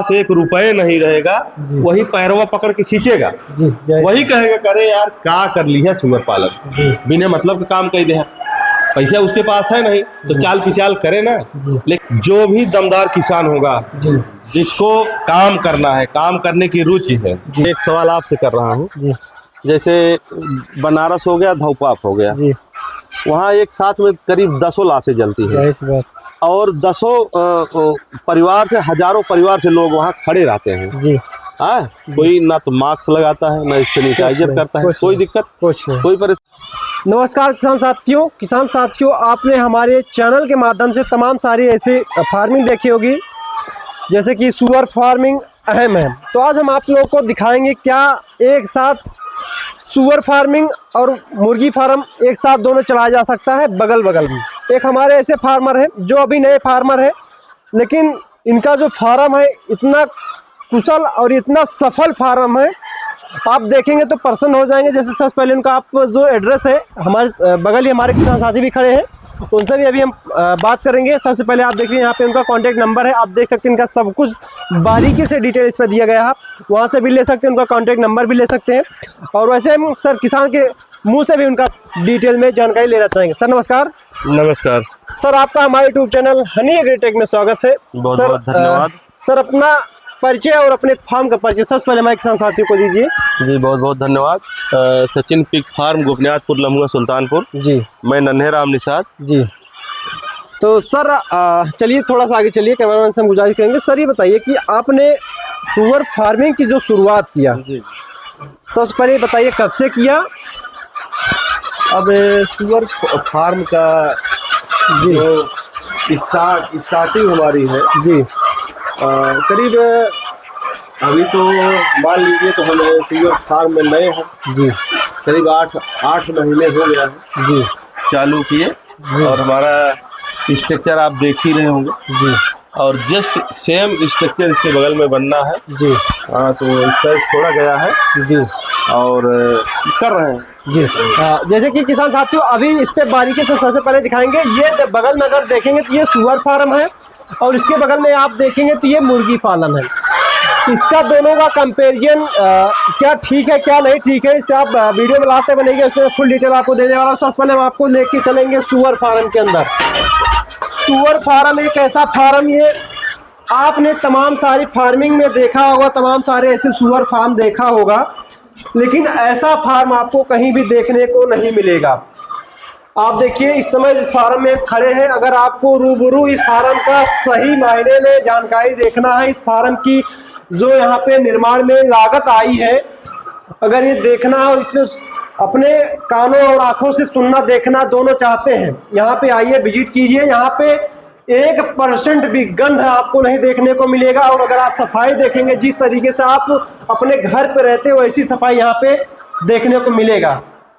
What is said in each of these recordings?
पास एक रुपए नहीं रहेगा वही पैरवा पकड़ के खींचेगा जी, वही कहेगा करे यार क्या कर ली है सुअर पालन, बिना मतलब का काम कर दे है, पैसा उसके पास है नहीं तो चाल पिचाल करे ना। लेकिन जो भी दमदार किसान होगा जिसको काम करना है, काम करने की रुचि है। एक सवाल आपसे कर रहा हूँ, जैसे बनारस हो गया, धौपाप हो गया, वहाँ एक साथ में करीब 10 लाशें जलती हैं और 10 परिवार से, हजारों परिवार से लोग वहाँ खड़े रहते हैं। हाँ, कोई ना तो मास्क लगाता है ना सैनिटाइजर करता है, कोई दिक्कत कोई परेशानी। नमस्कार किसान साथियों, आपने हमारे चैनल के माध्यम से तमाम सारी ऐसी फार्मिंग देखी होगी जैसे कि सुअर फार्मिंग अहम है। तो आज हम आप लोगों को दिखाएंगे क्या एक साथ सुअर फार्मिंग और मुर्गी फार्म एक साथ दोनों चलाया जा सकता है बगल बगल में। एक हमारे ऐसे फार्मर हैं जो अभी नए फार्मर हैं, लेकिन इनका जो फार्म है इतना कुशल और इतना सफल फार्म है, आप देखेंगे तो प्रसन्न हो जाएंगे। जैसे सबसे पहले उनका आप जो एड्रेस है, हमारे बगल ही हमारे किसान साथी भी खड़े हैं, उनसे भी अभी हम बात करेंगे। सबसे पहले आप देखिए यहाँ पे उनका कॉन्टैक्ट नंबर है, आप देख सकते हैं इनका सब कुछ बारीकी से डिटेल इस पर दिया गया है, वहाँ से भी ले सकते हैं, उनका कॉन्टैक्ट नंबर भी ले सकते हैं। और वैसे हम सर किसान के मुँह से भी उनका डिटेल में जानकारी लेना चाहेंगे। सर नमस्कार। नमस्कार सर, आपका हमारे यूट्यूब चैनल हनी एग्रीटेक में स्वागत है। बहुत बहुत धन्यवाद। सर अपना परिचय और अपने फार्म का परिचय सबसे पहले हमारे किसान साथियों को दीजिए। जी बहुत बहुत धन्यवाद। Sachin pig farm, Gopaninathpur, Lamhua, Sultanpur. जी, मैं नन्हे राम निषाद। जी तो सर चलिए थोड़ा सा आगे चलिए, कैमरामैन से हम गुजारिश करेंगे। सर ये बताइए कि आपने सुअर फार्मिंग की जो शुरुआत किया, सबसे पहले बताइए कब से किया? अब सुअर फार्म का जो स्टार्टिंग हमारी है जी, करीब अभी तो मान लीजिए तो हम सुअर फार्म में नए हैं जी, करीब 8 महीने हो गया है जी चालू किए। और हमारा स्ट्रक्चर आप देख ही रहे होंगे जी, और जस्ट सेम स्ट्रक्चर इसके बगल में बनना है जी। हाँ, तो इसका छोड़ा गया है जी और कर रहे हैं जी। जैसे कि किसान साथियों अभी इस पे बारीकी से सबसे पहले दिखाएंगे। ये बगल में अगर देखेंगे तो ये सुअर फार्म है और इसके बगल में आप देखेंगे तो ये मुर्गी पालन है। इसका दोनों का कंपैरिजन क्या ठीक है क्या नहीं ठीक है, इससे आप वीडियो में लाते बनेंगे, उसमें फुल डिटेल आपको देने वाला हूँ। सबसे पहले हम आपको लेके चलेंगे सुअर फार्म के अंदर। सुअर फार्म एक ऐसा फार्म, ये आपने तमाम सारी फार्मिंग में देखा होगा, तमाम सारे ऐसे सुअर फार्म देखा होगा, लेकिन ऐसा फार्म आपको कहीं भी देखने को नहीं मिलेगा। आप देखिए इस समय इस फार्म में खड़े हैं, अगर आपको रूबरू इस फार्म का सही मायने में जानकारी देखना है, इस फार्म की जो यहाँ पे निर्माण में लागत आई है, अगर ये देखना है और इसमें अपने कानों और आंखों से सुनना देखना दोनों चाहते हैं, यहाँ पे आइए, विजिट कीजिए। यहाँ पे 1% भी गंध आपको नहीं देखने को मिलेगा। और अगर आप सफाई देखेंगे, जिस तरीके से आप अपने घर पे रहते हो वैसी सफाई यहाँ पे देखने को मिलेगा।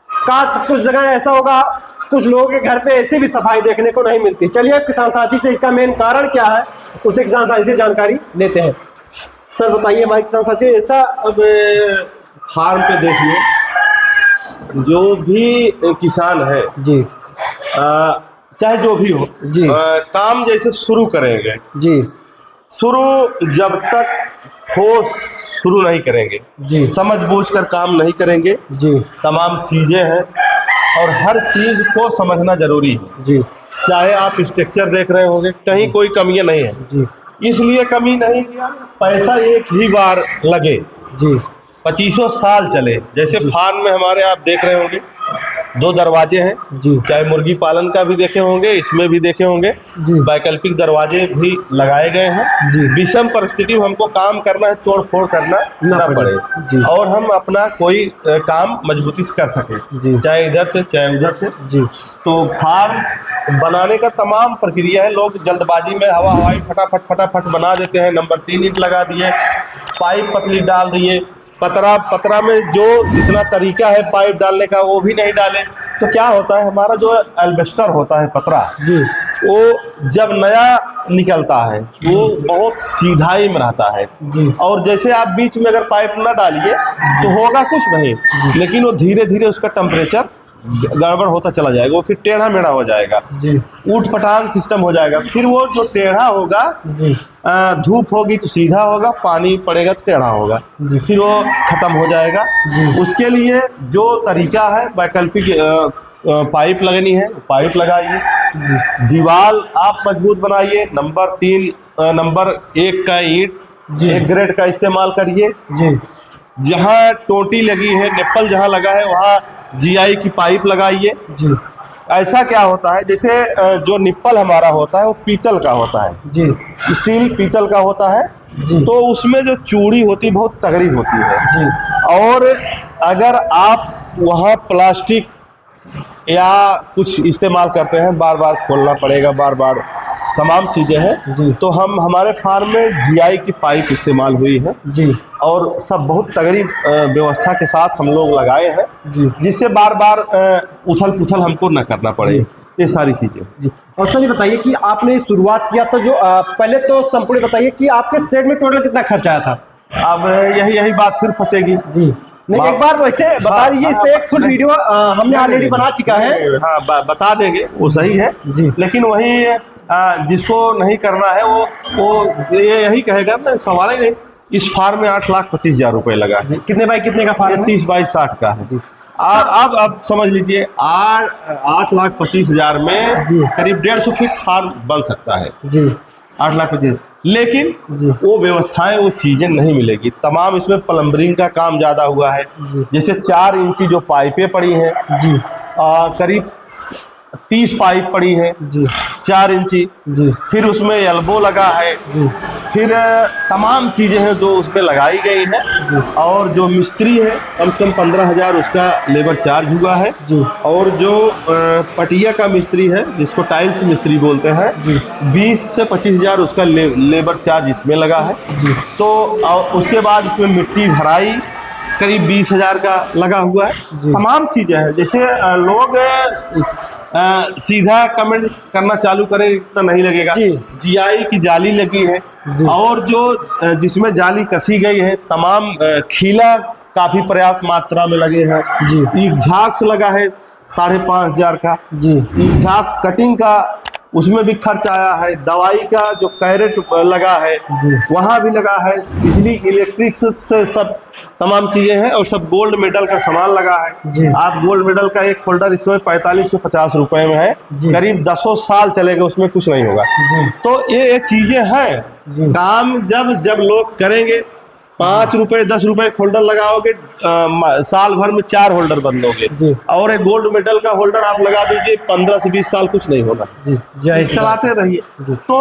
काश कुछ जगह ऐसा होगा, कुछ लोगों के घर पे ऐसे भी सफाई देखने को नहीं मिलती। चलिए अब किसान साथी से इसका मेन कारण क्या है उसे किसान साथी से जानकारी लेते हैं। सर बताइए हमारे किसान साथी, ऐसा अब फार्म पे देखिए, जो भी किसान है जी, चाहे जो भी हो जी, काम जैसे शुरू करेंगे जी, शुरू जब तक ठोस शुरू नहीं करेंगे जी, समझ बूझ कर काम नहीं करेंगे जी, तमाम चीजें हैं और हर चीज को समझना जरूरी है जी। चाहे आप स्ट्रक्चर देख रहे होंगे, कहीं कोई कमियां नहीं है जी, इसलिए कमी नहीं, पैसा एक ही बार लगे जी, 25 साल चले। जैसे फार्म में हमारे आप देख रहे होंगे 2 दरवाजे हैं जी, चाहे मुर्गी पालन का भी देखे होंगे, इसमें भी देखे होंगे जी, वैकल्पिक दरवाजे भी लगाए गए हैं जी। विषम परिस्थिति में हमको काम करना है, तोड़ फोड़ करना ना पड़े जी, और हम अपना कोई काम मजबूती से कर सके जी, चाहे इधर से चाहे उधर से जी। तो फार्म बनाने का तमाम प्रक्रिया है, लोग जल्दबाजी में हवाई फटाफट बना देते हैं। नंबर 3 ईंट लगा दिए, पाइप पतली डाल दिए, पतरा में जो जितना तरीका है पाइप डालने का वो भी नहीं डाले, तो क्या होता है, हमारा जो एल्बेस्टर होता है पतरा जी, वो जब नया निकलता है वो बहुत सीधाई में रहता है जी। और जैसे आप बीच में अगर पाइप ना डालिए तो होगा कुछ नहीं, लेकिन वो धीरे धीरे उसका टेम्परेचर गड़बड़ होता चला जाएगा, वो फिर टेढ़ा मेढ़ा हो जाएगा जी, ऊट पटांग सिस्टम हो जाएगा। फिर वो जो टेढ़ा होगा, धूप होगी तो सीधा होगा, पानी पड़ेगा तो टेढ़ा होगा, फिर वो खत्म हो जाएगा। उसके लिए जो तरीका है, वैकल्पिक पाइप लगनी है, पाइप लगाइए, दीवार आप मजबूत बनाइए, नंबर 1 का ईंट 1 ग्रेड का इस्तेमाल करिए। जहाँ टोटी लगी है, निप्पल जहाँ लगा है वहाँ GI की पाइप लगाइए। ऐसा क्या होता है, जैसे जो निप्पल हमारा होता है वो पीतल का होता है जी, स्टील पीतल का होता है जी, तो उसमें जो चूड़ी होती है बहुत तगड़ी होती है जी। और अगर आप वहाँ प्लास्टिक या कुछ इस्तेमाल करते हैं, बार बार खोलना पड़ेगा, बार बार तमाम चीज़ें हैं, तो हमारे फार्म में GI की पाइप इस्तेमाल हुई है जी, और सब बहुत तगड़ी व्यवस्था के साथ हम लोग लगाए हैं जी, जिससे बार बार उथल पुथल हमको न करना पड़े, ये सारी चीज़ें जी। और सर ये बताइए कि आपने शुरुआत किया तो जो पहले तो संपूर्ण बताइए कि आपके सेट में टोटल कितना खर्च आया था? अब यही बात फिर फंसेगी जी, नहीं एक बार वैसे बता दीजिए, इस पे एक फुल वीडियो हमने ऑलरेडी बना चुका है। हाँ बता देंगे, वो सही है जी, लेकिन वही जिसको नहीं करना है वो यही कहेगा ना, सवाल ही नहीं। इस फार्म में 8,25,000 रुपए लगा। कितने बाई कितने का फार्म? 30 बाई 60 का है जी। अब समझ लीजिए 8,25,000 में करीब 150 फीट फार्म बन सकता है जी, 8,25,000। लेकिन वो व्यवस्थाएं, वो चीजें नहीं मिलेगी। तमाम इसमें प्लम्बरिंग का काम ज्यादा हुआ है, जैसे 4 इंची जो पाइपें पड़ी हैं जी, करीब 30 पाइप पड़ी है जी, 4 इंची जी, फिर उसमें एल्बो लगा है जी, फिर तमाम चीज़ें हैं जो उसमें लगाई गई है जी। और जो मिस्त्री है कम से कम 15,000 उसका लेबर चार्ज हुआ है जी। और जो पटिया का मिस्त्री है, जिसको टाइल्स मिस्त्री बोलते हैं जी, 20 से 25,000 उसका लेबर चार्ज इसमें लगा है जी। तो उसके बाद इसमें मिट्टी भराई करीब 20,000 का लगा हुआ है। तमाम चीज़ें हैं, जैसे लोग सीधा कमेंट करना चालू करें इतना नहीं लगेगा। GI की जाली लगी है और जो जिसमें जाली कसी गई है, तमाम खीला काफी पर्याप्त मात्रा में लगे हैं जी। एग्जॉस्ट लगा है 5,500 का जी। एग्जॉस्ट कटिंग का उसमें भी खर्च आया है। दवाई का जो कैरेट लगा है वहाँ भी लगा है। बिजली इलेक्ट्रिक से सब तमाम चीज़ें हैं और सब गोल्ड मेडल का सामान लगा है। आप गोल्ड मेडल का एक फोल्डर इसमें 45 से 50 रुपए में है, करीब 10 साल चलेगा, उसमें कुछ नहीं होगा। तो ये चीज़ें हैं। काम जब लोग करेंगे, 5 रुपए 10 रुपए होल्डर लगाओगे, साल भर में 4 होल्डर बदलोगे। और एक गोल्ड मेडल का होल्डर आप लगा दीजिए, 15 से 20 साल कुछ नहीं होगा। चलाते रहिए। तो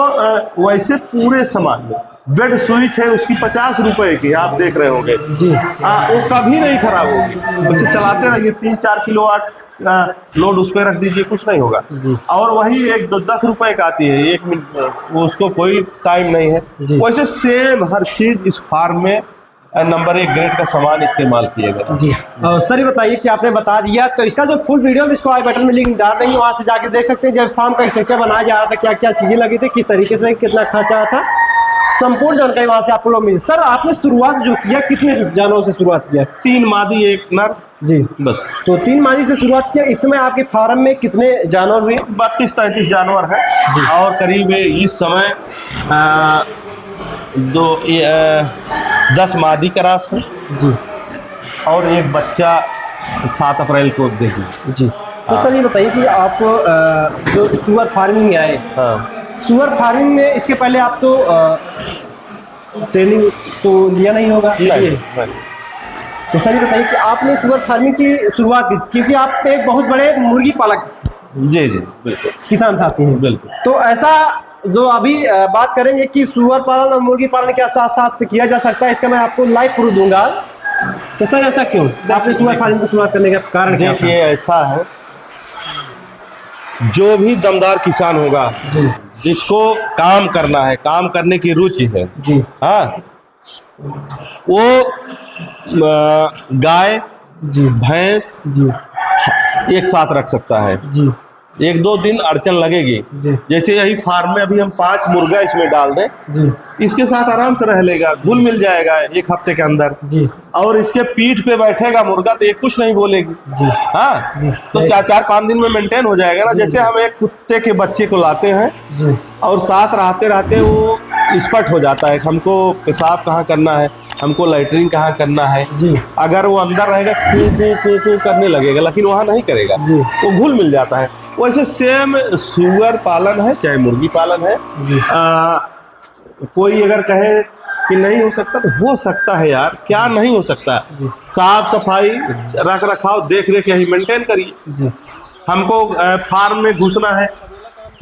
वैसे पूरे सामान में बेड स्विच है, उसकी 50 रुपए की आप देख रहे होंगे जी। वो कभी नहीं खराब होगी। वैसे चलाते रहिए, 3-4 किलोवाट लोड उस पर रख दीजिए, कुछ नहीं होगा। और वही एक 10 रुपए का आती है, 1 मिनट, उसको कोई टाइम नहीं है। वैसे सेम हर चीज इस फार्म में नंबर 1 ग्रेड का सामान इस्तेमाल किया गया जी। सर ये बताइए कि आपने बता दिया, तो इसका जो फुल वीडियो इसको आई बटन में लिंक डाल देंगे, वहाँ से जाके देख सकते हैं जब फार्म का स्ट्रक्चर बनाया जा रहा था, क्या क्या चीज़ें लगी थी, किस तरीके से कितना खर्चा आया था, संपूर्ण जानकारी वहाँ से आपको लोग मिली। सर आपने शुरुआत जो किया, कितने जानवरों से शुरुआत किया? 3 मादी 1 नर जी, बस। तो 3 मादी से शुरुआत किया। इसमें आपके फार्म में कितने जानवर हुए? 32-33 जानवर हैं और करीब इस समय 10 मादी करास है जी और एक बच्चा 7 अप्रैल को देगी जी। तो सर ये बताइए कि आप जो सुअर फार्मिंग में आए, सुअर फार्मिंग में इसके पहले आप तो ट्रेनिंग तो लिया नहीं होगा? नहीं। तो सर ये बताइए कि आपने सुअर फार्मिंग की शुरुआत की, क्योंकि आप एक बहुत बड़े मुर्गी पालक जी बिल्कुल किसान साथी हैं। बिल्कुल। तो ऐसा जो अभी बात करेंगे कि सुअर पालन और मुर्गी पालन के साथ साथ किया जा सकता है, इसका मैं आपको लाइव प्रूफ दूंगा। तो सर ऐसा क्यों आपने सुअर फार्मिंग की शुरुआत करने का कारण? देखिए ऐसा है, जो भी दमदार किसान होगा जिसको काम करना है, काम करने की रुचि है जी, हाँ, वो गाय जी भैंस जी एक साथ रख सकता है जी। 1-2 दिन अड़चन लगेगी। जैसे यही फार्म में अभी हम 5 मुर्गा इसमें डाल दें जी, इसके साथ आराम से रह लेगा, घुल मिल जाएगा 1 हफ्ते के अंदर जी। और इसके पीठ पे बैठेगा मुर्गा तो ये कुछ नहीं बोलेगी जी। हाँ जी। तो 4-5 दिन में मेंटेन हो जाएगा ना। जैसे हम एक कुत्ते के बच्चे को लाते हैं जी, और साथ रहते रहते वो स्पष्ट हो जाता है, हमको पेशाब कहाँ करना है, हमको लैट्रिन कहाँ करना है जी। अगर वो अंदर रहेगा कू करने लगेगा, लेकिन वहाँ नहीं करेगा जी, वो घुल मिल जाता है। वैसे सेम सुअर पालन है चाहे मुर्गी पालन है। कोई अगर कहे कि नहीं हो सकता तो हो सकता है यार, क्या नहीं हो सकता। साफ सफाई रख रखाव देख रेख यही मेंटेन करिए। हमको फार्म में घुसना है,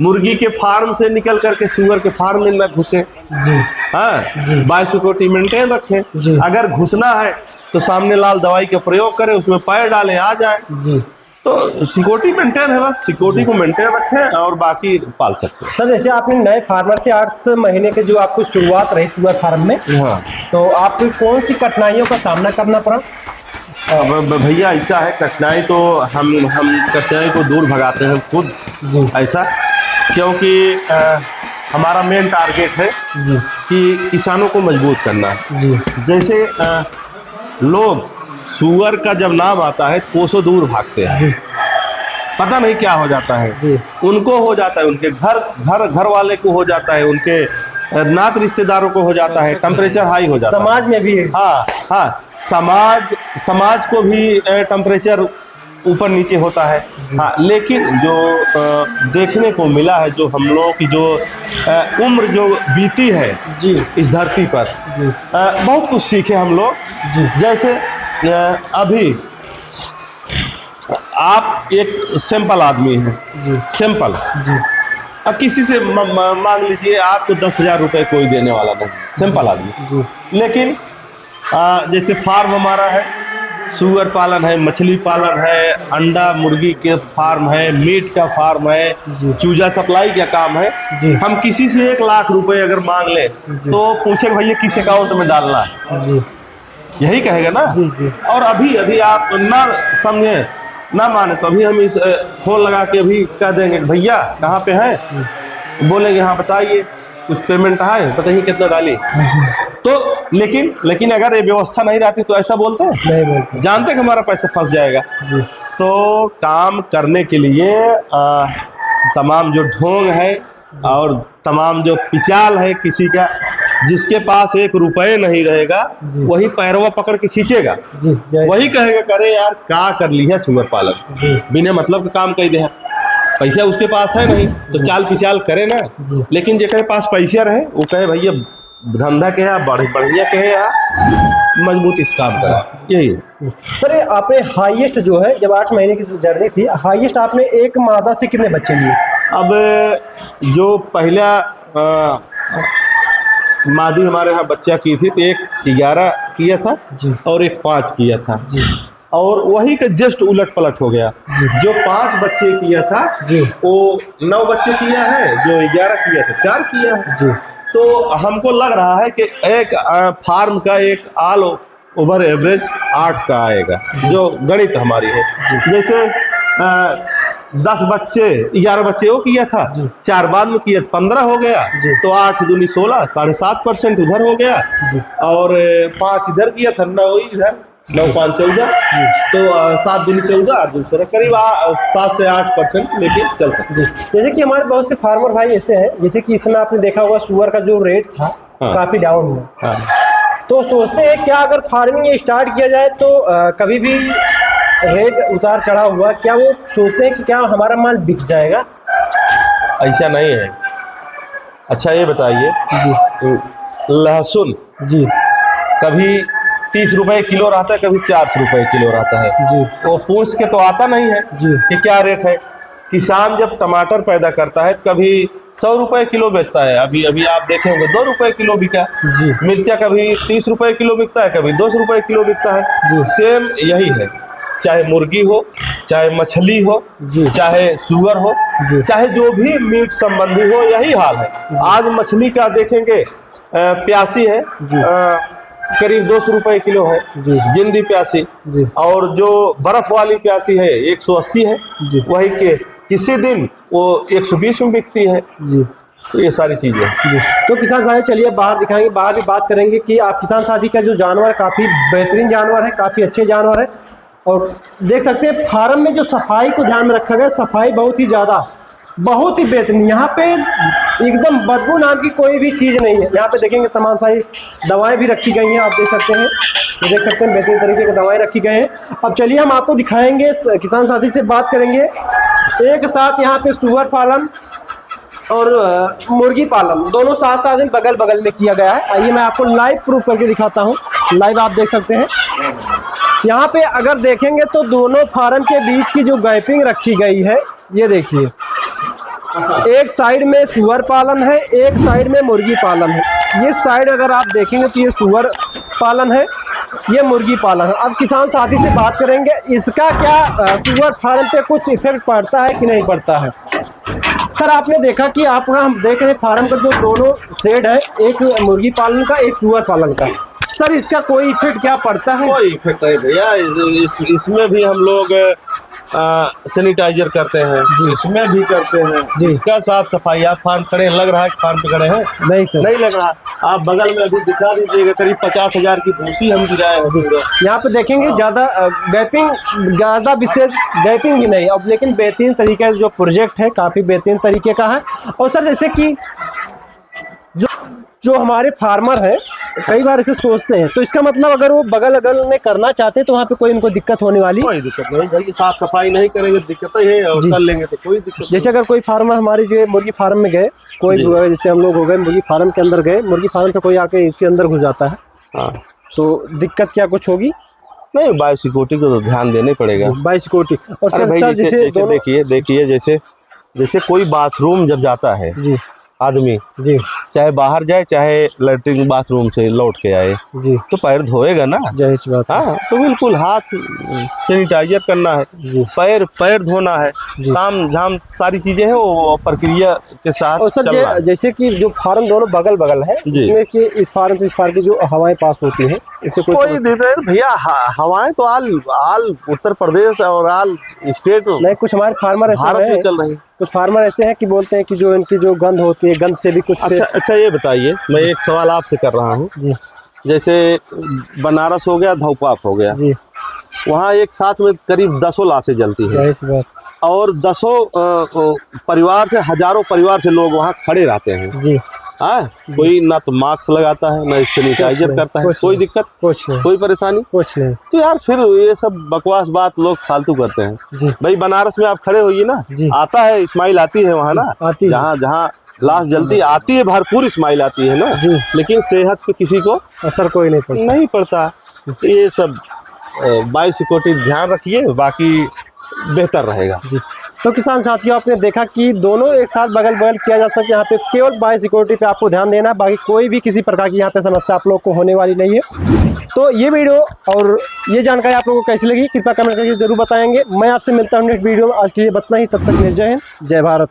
मुर्गी के फार्म से निकल करके सुअर के फार्म में न घुसे जी। हाँ, बायोसिक्योरिटी मेंटेन रखें। अगर घुसना है तो सामने लाल दवाई का प्रयोग करें, उसमें पैर डालें, आ जाए जी। तो सिक्योरिटी मेंटेन है, बस सिक्योरिटी को मेंटेन रखें और बाकी पाल सकते हैं। सर जैसे आपने नए फार्मर थे, 8 महीने के जो आपको शुरुआत रही सुअर फार्म में, हाँ, तो आपको कौन सी कठिनाइयों का सामना करना पड़ा? भैया ऐसा है, कठिनाई तो हम कठिनाई को दूर भगाते हैं खुद जी। ऐसा क्योंकि हमारा मेन टारगेट है जी, कि किसानों को मजबूत करना जी। जैसे लोग सुअर का जब नाम आता है कोसों दूर भागते हैं जी। पता नहीं क्या हो जाता है जी। उनको हो जाता है, उनके घर वाले को हो जाता है, उनके नात रिश्तेदारों को हो जाता है, टेम्परेचर हाई हो जाता है। समाज में भी हाँ, समाज को भी टेम्परेचर ऊपर नीचे होता है। हाँ, लेकिन जो देखने को मिला है, जो हम लोगों की जो उम्र जो बीती है जी इस धरती पर, बहुत कुछ सीखे हम लोग जी। जैसे अभी आप एक सिंपल आदमी हैं जी, सिंपल जी। अब किसी से मांग लीजिए, आपको 10,000 रुपये कोई देने वाला नहीं, सिंपल आदमी जी। लेकिन जैसे फार्म हमारा है, सुअर पालन है, मछली पालन है, अंडा मुर्गी के फार्म है, मीट का फार्म है, चूजा सप्लाई का काम है जी। हम किसी से 1 लाख रुपए अगर मांग ले तो पूछे भैया किस अकाउंट में डालना है जी, यही कहेगा ना जी, जी। और अभी आप ना समझे ना माने तो अभी हम इस फोन लगा के अभी कह देंगे भैया कहाँ पे हैं, बोलेंगे हाँ बताइए, कुछ पेमेंट है, बताइए कितना डाली। तो लेकिन अगर ये व्यवस्था नहीं रहती तो ऐसा बोलते हैं, नहीं बोलते, जानते कि हमारा पैसा फंस जाएगा। तो काम करने के लिए तमाम जो ढोंग है और तमाम जो पिचाल है, किसी का जिसके पास 1 रुपये नहीं रहेगा वही पैरवा पकड़ के खींचेगा जी, वही कहेगा करे यार क्या कर ली है सुअर पालन, बिना मतलब का काम कही दे, पैसा उसके पास है नहीं तो चाल पिचाल करे ना। लेकिन जेकर पास पैसा रहे वो कहे भैया धंधा के है बढ़िया के है, मजबूत इस काम करा, यही है। सर आपने हाईएस्ट जो है, जब 8 महीने की जर्नी थी, हाईएस्ट आपने एक मादा से कितने बच्चे लिए? अब जो पहला मादी हमारे यहाँ बच्चा की थी तो एक 11 किया था जी, और एक 5 किया था जी। और वही का जस्ट उलट पलट हो गया, जो 5 बच्चे किया था जी, वो 9 बच्चे किया है, जो 11 किया था 4 किया है जी। तो हमको लग रहा है कि एक फार्म का एक ऑल ओवर एवरेज 8 का आएगा, जो गणित हमारी है। जैसे 10 बच्चे 11 बच्चे वो किया था, 4 बाद में किया 15 हो गया, तो 8 दूनी 16, 7.5% उधर हो गया, और 5 इधर किया था, 9 इधर, 9 5 14, तो 7 दूनी 14, 8 दूनी 16, करीब 7 से 8% लेके चल सकते। जैसे कि हमारे बहुत से फार्मर भाई ऐसे हैं, जैसे कि इस समय आपने देखा होगा सुअर का जो रेट था काफी डाउन हुआ, तो सोचते हैं क्या अगर फार्मिंग स्टार्ट किया जाए तो कभी भी रेट उतार चढ़ाव हुआ, क्या वो सोचते हैं कि क्या हमारा माल बिक जाएगा? ऐसा नहीं है। अच्छा ये बताइए, लहसुन जी कभी 30 रुपए किलो रहता है, कभी 400 रुपए किलो रहता है जी। वो पूछ के तो आता नहीं है जी कि क्या रेट है। किसान जब टमाटर पैदा करता है तो कभी 100 रुपए किलो बेचता है, अभी आप देखे होंगे 2 रुपए किलो बिका जी। मिर्चा कभी 30 रुपए किलो बिकता है, कभी 200 रुपए किलो बिकता है जी। सेम यही है, चाहे मुर्गी हो, चाहे मछली हो, चाहे सुअर हो, चाहे जो भी मीट संबंधी हो, यही हाल है। आज मछली का देखेंगे प्यासी है करीब 200 रुपए किलो है जिंदी प्यासी, और जो बर्फ वाली प्यासी है 180 है, वही के किसी दिन वो 120 में बिकती है जी। तो ये सारी चीज़ें जी। तो किसान साथी चलिए बाहर दिखाएंगे, बाहर भी बात करेंगे कि आप किसान साथी का जो जानवर काफ़ी बेहतरीन जानवर है, काफ़ी अच्छे जानवर है। और देख सकते हैं फार्म में जो सफाई को ध्यान में रखा गया, सफाई बहुत ही ज़्यादा, बहुत ही बेहतरीन। यहाँ पे एकदम बदबू नाम की कोई भी चीज़ नहीं है। यहाँ पे देखेंगे तमाम सारी दवाएं भी रखी गई हैं, आप देख सकते हैं, ये देख सकते हैं बेहतरीन तरीके की दवाएं रखी गई हैं। अब चलिए हम आपको दिखाएंगे, किसान साथी से बात करेंगे। एक साथ यहाँ पे सुअर पालन और मुर्गी पालन दोनों साथ साथ बगल बगल में किया गया है। आइए मैं आपको लाइव प्रूफ करके दिखाता हूँ। लाइव आप देख सकते हैं, यहाँ पे अगर देखेंगे तो दोनों फार्म के बीच की जो गैपिंग रखी गई है, ये देखिए, एक साइड में सुअर पालन है, एक साइड में मुर्गी पालन है। ये साइड अगर आप देखेंगे तो ये सुअर पालन है, ये मुर्गी पालन है। अब किसान साथी से बात करेंगे, इसका क्या सुअर फार्म पे कुछ इफेक्ट पड़ता है कि नहीं पड़ता है। सर आपने देखा कि आप हम देख रहे हैं फार्म का जो दोनों शेड है, एक मुर्गी पालन का, एक सुअर पालन का, सर इसका कोई इफेक्ट क्या पड़ता है? कोई इफेक्ट नहीं भैया, इसमें भी हम लोग सैनिटाइजर करते हैं, इसमें भी करते हैं, इसका साफ सफाई। आप फार्म खड़े, लग रहा है कि फार्म पे खड़े हैं? नहीं सर, नहीं लग रहा। आप बगल में अभी दिखा दीजिएगा, करीब 50,000 की भूसी हम गिराए हैं। यहाँ पे देखेंगे ज़्यादा गैपिंग, ज़्यादा विशेष गैपिंग भी नहीं, अब लेकिन बेहतरीन तरीके का जो प्रोजेक्ट है काफ़ी बेहतरीन तरीके का है। और सर जैसे कि जो हमारे फार्मर हैं कई बार ऐसे सोचते हैं, तो इसका मतलब अगर वो बगल अगल में करना चाहते हैं तो वहाँ पे कोई इनको दिक्कत होने वाली? कोई दिक्कत नहीं भाई, साफ सफाई नहीं करेंगे दिक्कत है, और कर लेंगे तो कोई दिक्कत नहीं। जैसे अगर कोई फार्मर हमारी जो मुर्गी फार्म में गए, कोई भी गए, जैसे हम लोग हो गए मुर्गी फार्म के अंदर गए, मुर्गी फार्म से कोई आके इसके अंदर घुस जाता है, हाँ, तो दिक्कत क्या कुछ होगी? नहीं, बायोसिक्योरिटी को तो ध्यान देना पड़ेगा। बायोसिक्योरिटी। और सर भाई जैसे देखिए जैसे कोई बाथरूम जब जाता है जी आदमी, जी, चाहे बाहर जाए चाहे लैट्रिन बाथरूम से लौट के आए, जी, तो पैर धोएगा ना। जाहिर बात। हाँ, तो बिल्कुल हाथ सैनिटाइजर करना है, पैर धोना है, काम झाम सारी चीजें हैं वो प्रक्रिया के साथ। और सर जैसे कि जो फार्म दोनों बगल बगल है, इसमें कि इस फार्म से इस फार्म की जो हवाएं पास होती हैं, इससे कोई भैया हवाएं तो आल उत्तर प्रदेश और आल स्टेट नहीं, कुछ हमारे फार्मर भारत में चल रही है। कुछ फार्मर ऐसे हैं कि बोलते हैं कि जो इनकी जो गंध होती है, गंध से भी कुछ। अच्छा ये बताइए, मैं एक सवाल आपसे कर रहा हूँ जी। जैसे बनारस हो गया, धौपाप हो गया जी, वहाँ एक साथ में करीब 10 लाशें जलती हैं, और 10 परिवार से, हजारों परिवार से लोग वहाँ खड़े रहते हैं जी। हाँ, कोई ना तो मास्क लगाता है, ना सैनिटाइजर करता है, कोई दिक्कत कुछ नहीं, कोई परेशानी कुछ नहीं। तो यार फिर ये सब बकवास बात लोग फालतू करते हैं भाई। बनारस में आप खड़े होइए ना, आता है स्माइल आती है वहाँ ना, जहाँ जहाँ लाश जलती आती है, भरपूर स्माइल आती है ना जी, लेकिन सेहत पे किसी को असर कोई नहीं पड़ता। तो ये सब बायोसिक्योरिटी ध्यान रखिए, बाकी बेहतर रहेगा जी। तो किसान साथियों आपने देखा कि दोनों एक साथ बगल बगल किया जा सकता है। यहाँ पे केवल बायोसिक्योरिटी पे आपको ध्यान देना है, बाकी कोई भी किसी प्रकार की यहाँ पे समस्या आप लोग को होने वाली नहीं है। तो ये वीडियो और ये जानकारी आप लोगों को कैसी लगी कृपया कमेंट करके जरूर बताएंगे। मैं आपसे मिलता हूँ नेक्स्ट वीडियो में। आज के लिए इतना ही, तब तक जय हिंद, जय भारत।